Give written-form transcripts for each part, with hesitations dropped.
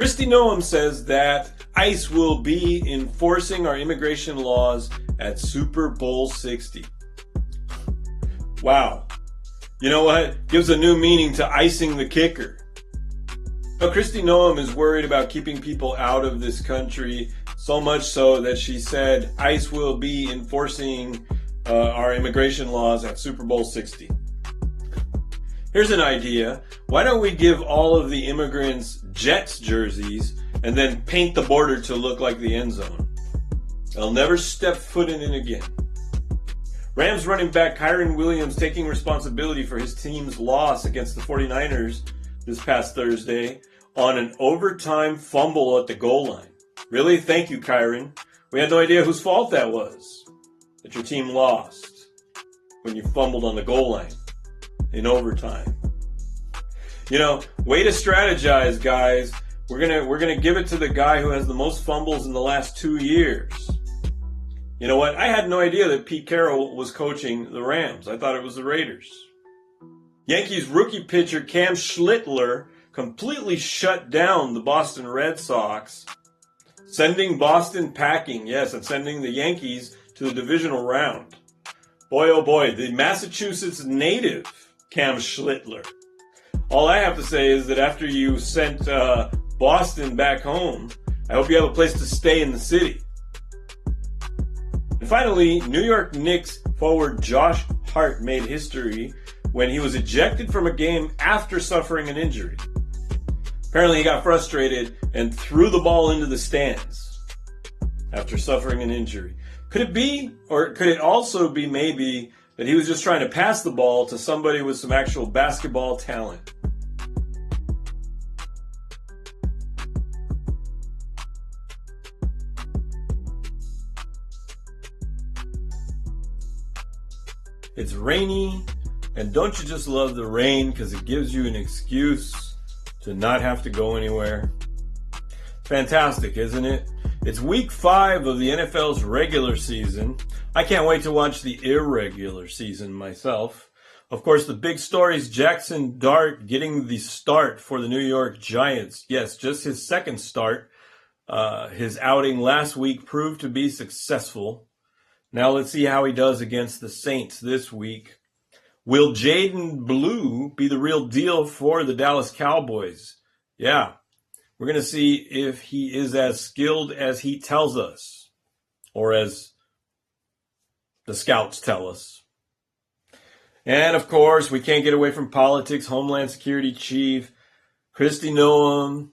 Kristi Noem says that ICE will be enforcing our immigration laws at Super Bowl 60. Wow. You know what? Gives a new meaning to icing the kicker. Now, Kristi Noem is worried about keeping people out of this country, so much so that she said ICE will be enforcing our immigration laws at Super Bowl 60. Here's an idea. Why don't we give all of the immigrants Jets jerseys and then paint the border to look like the end zone? They'll never step foot in it again. Rams running back Kyren Williams taking responsibility for his team's loss against the 49ers this past Thursday on an overtime fumble at the goal line. Really? Thank you, Kyren. We had no idea whose fault that was, that your team lost when you fumbled on the goal line in overtime. You know, way to strategize, guys. We're gonna give it to the guy who has the most fumbles in the last 2 years. You know what? I had no idea that Pete Carroll was coaching the Rams. I thought it was the Raiders. Yankees rookie pitcher Cam Schlittler completely shut down the Boston Red Sox, sending Boston packing, yes, and sending the Yankees to the divisional round. Boy, oh boy, the Massachusetts native Cam Schlittler. All I have to say is that after you sent Boston back home, I hope you have a place to stay in the city. And finally, New York Knicks forward Josh Hart made history when he was ejected from a game after suffering an injury. Apparently he got frustrated and threw the ball into the stands after suffering an injury. Could it be, or could it also be maybe, that he was just trying to pass the ball to somebody with some actual basketball talent? It's rainy, and don't you just love the rain because it gives you an excuse to not have to go anywhere? Fantastic, isn't it? It's week 5 of the NFL's regular season. I can't wait to watch the irregular season myself. Of course, the big story is Jaxson Dart getting the start for the New York Giants. Yes, just his second start. His outing last week proved to be successful. Now let's see how he does against the Saints this week. Will Jaydon Blue be the real deal for the Dallas Cowboys? Yeah, we're going to see if he is as skilled as he tells us, or as the scouts tell us. And of course, we can't get away from politics. Homeland Security Chief Kristi Noem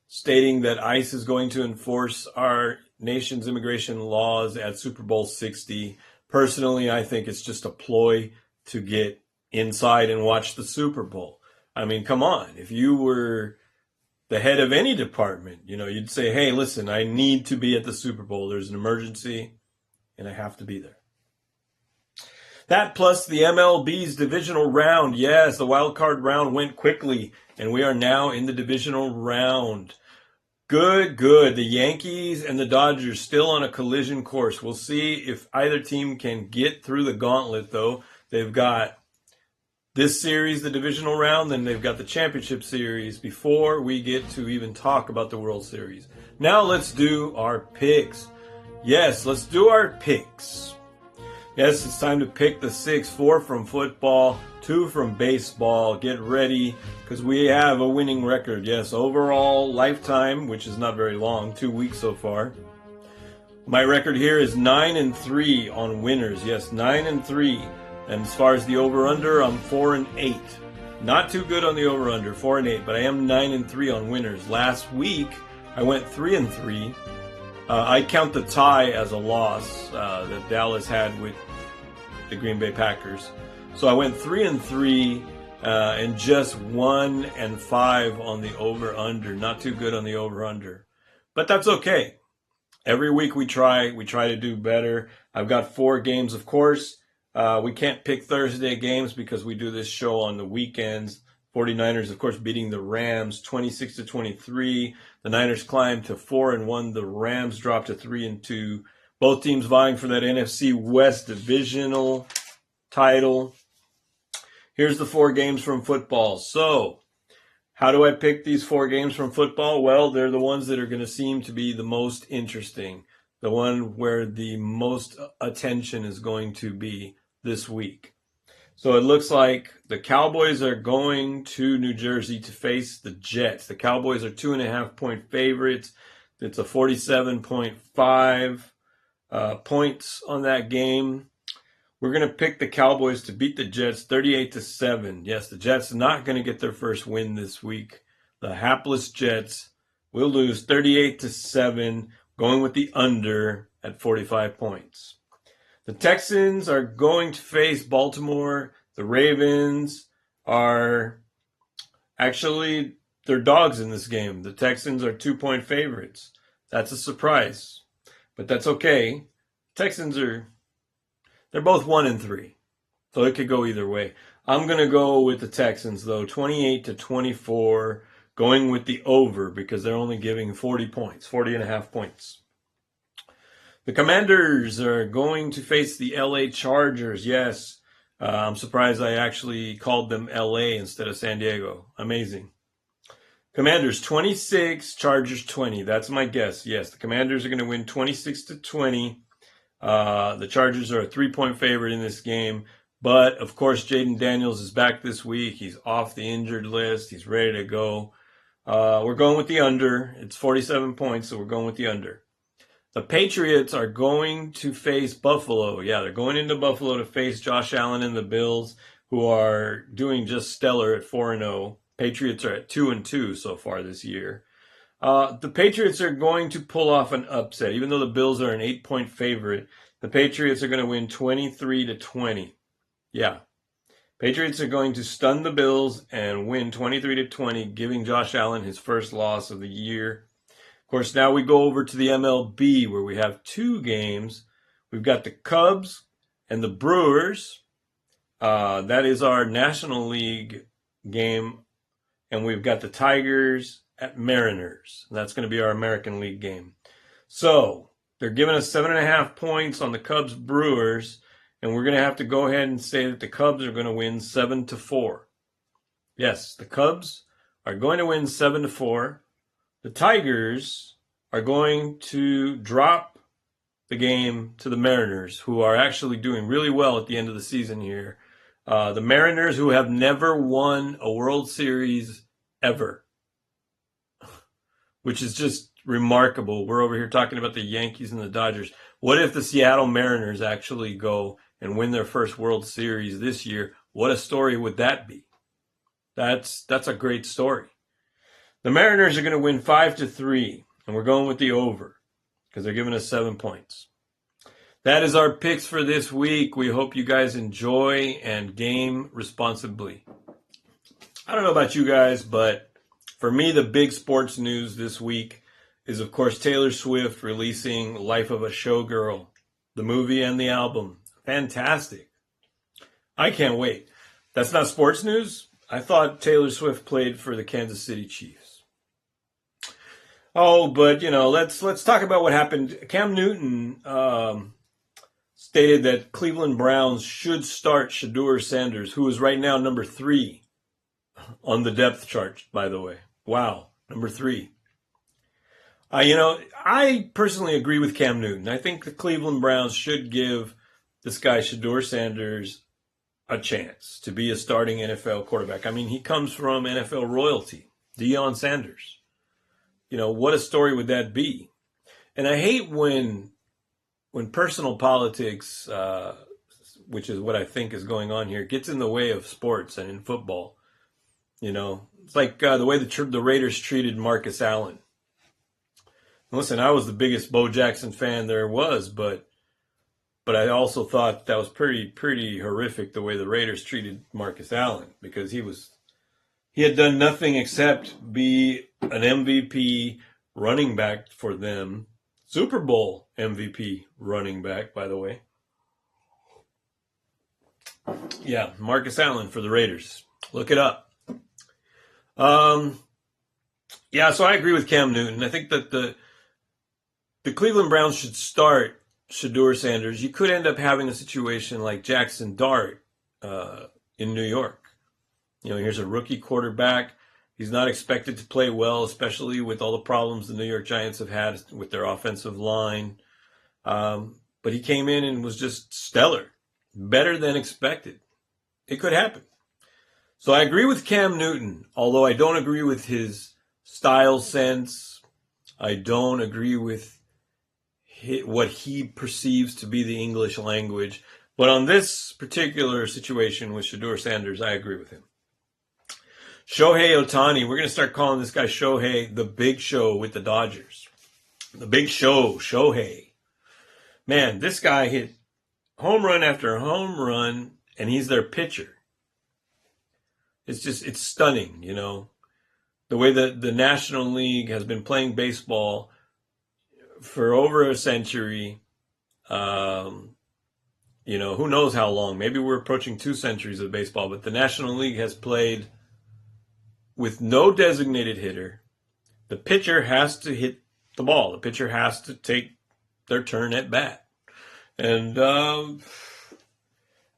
stating that ICE is going to enforce our nation's immigration laws at Super Bowl 60. Personally, I think it's just a ploy to get inside and watch the Super Bowl. I mean, come on. If you were the head of any department, you'd say, hey, listen, I need to be at the Super Bowl. There's an emergency, and I have to be there. That plus the MLB's divisional round. Yes, the wild card round went quickly, and we are now in the divisional round. Good. The Yankees and the Dodgers still on a collision course. We'll see if either team can get through the gauntlet, though. They've got this series, the divisional round, then they've got the championship series before we get to even talk about the World Series. Now let's do our picks. Yes, let's do our picks. Yes, it's time to pick the 6, 4 from football, 2 from baseball. Get ready, because we have a winning record. Yes, overall lifetime, which is not very long, 2 weeks so far. My record here is 9-3 on winners. Yes, 9-3. And as far as the over-under, I'm 4-8. Not too good on the over-under, 4-8, but I am 9-3 on winners. Last week, I went 3-3. I count the tie as a loss that Dallas had with the Green Bay Packers. So I went 3-3 and just 1-5 on the over-under. Not too good on the over-under. But that's okay. Every week we try to do better. I've got 4 games, of course. We can't pick Thursday games because we do this show on the weekends. 49ers, of course, beating the Rams 26-23. The Niners climbed to 4-1. The Rams dropped to 3-2. Both teams vying for that NFC West divisional title. Here's the 4 games from football. So How do I pick these 4 games from football? Well, they're the ones that are going to seem to be the most interesting, the one where the most attention is going to be this week. So it looks like the Cowboys are going to New Jersey to face the Jets. The Cowboys are 2.5-point favorites. It's a 47.5 points on that game. We're going to pick the Cowboys to beat the Jets 38-7. Yes, the Jets are not going to get their first win this week. The hapless Jets will lose 38-7, going with the under at 45 points. The Texans are going to face Baltimore. The Ravens are actually, they're dogs in this game. The Texans are 2-point favorites. That's a surprise, but that's okay. Texans they're both 1-3, so it could go either way. I'm going to go with the Texans, though, 28-24, going with the over because they're only giving 40 points, 40.5 points. The Commanders are going to face the LA Chargers. Yes, I'm surprised I actually called them LA instead of San Diego. Amazing. Commanders 26, Chargers 20. That's my guess. Yes, the Commanders are going to win 26-20. The Chargers are a 3-point favorite in this game. But, of course, Jaydon Daniels is back this week. He's off the injured list. He's ready to go. We're going with the under. It's 47 points, so we're going with the under. The Patriots are going to face Buffalo. Yeah, they're going into Buffalo to face Josh Allen and the Bills, who are doing just stellar at 4-0. Patriots are at 2-2 so far this year. The Patriots are going to pull off an upset. Even though the Bills are an 8-point favorite, the Patriots are going to win 23-20. Yeah. Patriots are going to stun the Bills and win 23-20, giving Josh Allen his first loss of the year. Of course, now we go over to the MLB where we have 2 games. We've got the Cubs and the Brewers. That is our National League game. And we've got the Tigers at Mariners. That's going to be our American League game. So they're giving us 7.5 points on the Cubs Brewers, and we're going to have to go ahead and say that the Cubs are going to win 7-4. Yes, the Cubs are going to win 7-4. The Tigers are going to drop the game to the Mariners, who are actually doing really well at the end of the season here. The Mariners, who have never won a World Series ever, which is just remarkable. We're over here talking about the Yankees and the Dodgers. What if the Seattle Mariners actually go and win their first World Series this year? What a story would that be? That's a great story. The Mariners are going to win 5-3, and we're going with the over because they're giving us 7 points. That is our picks for this week. We hope you guys enjoy and game responsibly. I don't know about you guys, but for me, the big sports news this week is, of course, Taylor Swift releasing Life of a Showgirl, the movie and the album. Fantastic. I can't wait. That's not sports news? I thought Taylor Swift played for the Kansas City Chiefs. Oh, but, let's talk about what happened. Cam Newton stated that Cleveland Browns should start Shedeur Sanders, who is right now number 3 on the depth chart, by the way. Wow, number 3. I personally agree with Cam Newton. I think the Cleveland Browns should give this guy Shedeur Sanders a chance to be a starting NFL quarterback. I mean, he comes from NFL royalty, Deion Sanders. What a story would that be? And I hate when personal politics, which is what I think is going on here, gets in the way of sports and in football. It's like the way the Raiders treated Marcus Allen. Listen, I was the biggest Bo Jackson fan there was, but I also thought that was pretty horrific the way the Raiders treated Marcus Allen, because he had done nothing except be an MVP running back for them. Super Bowl MVP running back, by the way. Yeah, Marcus Allen for the Raiders. Look it up. Yeah, so I agree with Cam Newton. I think that the Cleveland Browns should start Shedeur Sanders. You could end up having a situation like Jaxson Dart in New York. Here's a rookie quarterback. He's not expected to play well, especially with all the problems the New York Giants have had with their offensive line. But he came in and was just stellar, better than expected. It could happen. So I agree with Cam Newton, although I don't agree with his style sense. I don't agree with what he perceives to be the English language. But on this particular situation with Shedeur Sanders, I agree with him. Shohei Ohtani, we're going to start calling this guy Shohei the Big Show with the Dodgers. The Big Show, Shohei. Man, this guy hit home run after home run, and he's their pitcher. It's stunning, you know, the way that the National League has been playing baseball for over a century. You know, who knows how long? Maybe we're approaching 2 centuries of baseball, but the National League has played with no designated hitter. The pitcher has to hit the ball. The pitcher has to take their turn at bat. And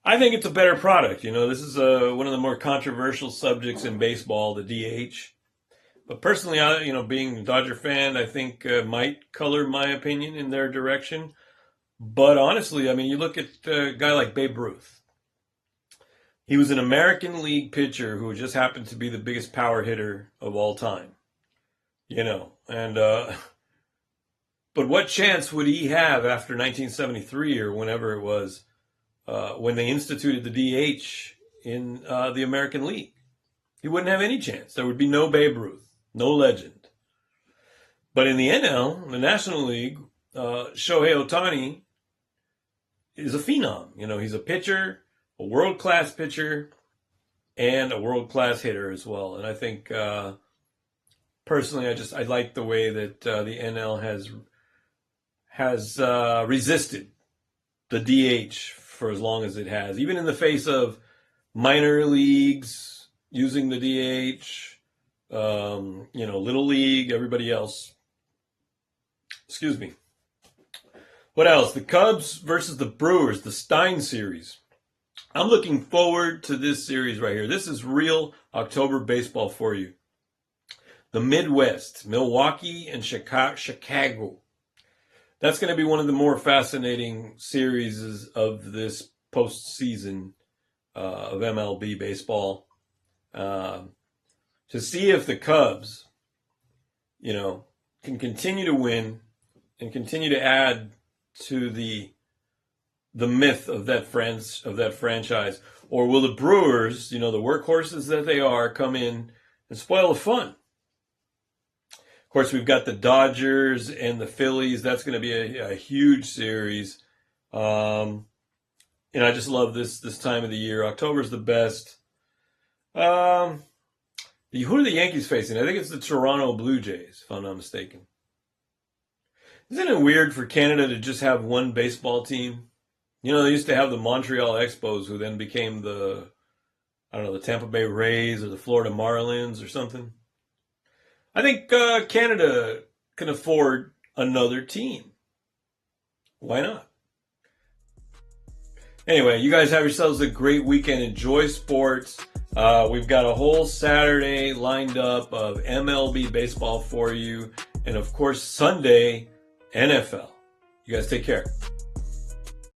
I think it's a better product. You know, this is one of the more controversial subjects in baseball, the DH. But personally, being a Dodger fan, I think might color my opinion in their direction. But honestly, I mean, you look at a guy like Babe Ruth. He was an American League pitcher who just happened to be the biggest power hitter of all time. You know, and but what chance would he have after 1973 or whenever it was when they instituted the DH in the American League? He wouldn't have any chance. There would be no Babe Ruth, no legend. But in the NL, the National League, Shohei Ohtani is a phenom. You know, he's a pitcher, a world-class pitcher, and a world-class hitter as well. And I think, personally, I like the way that the NL has resisted the DH for as long as it has, even in the face of minor leagues using the DH, Little League, everybody else. Excuse me. What else? The Cubs versus the Brewers, the Stein series. I'm looking forward to this series right here. This is real October baseball for you. The Midwest, Milwaukee and Chicago. That's going to be one of the more fascinating series of this postseason of MLB baseball. To see if the Cubs, can continue to win and continue to add to the myth of that franchise, or will the Brewers, the workhorses that they are, come in and spoil the fun? Of course, we've got the Dodgers and the Phillies. That's going to be a huge series. I just love this time of the year. October's the best. Who are the Yankees facing? I think it's the Toronto Blue Jays, if I'm not mistaken. Isn't it weird for Canada to just have one baseball team? They used to have the Montreal Expos, who then became the Tampa Bay Rays or the Florida Marlins or something. I think Canada can afford another team. Why not? Anyway, you guys have yourselves a great weekend. Enjoy sports. We've got a whole Saturday lined up of MLB baseball for you. And of course, Sunday, NFL. You guys take care.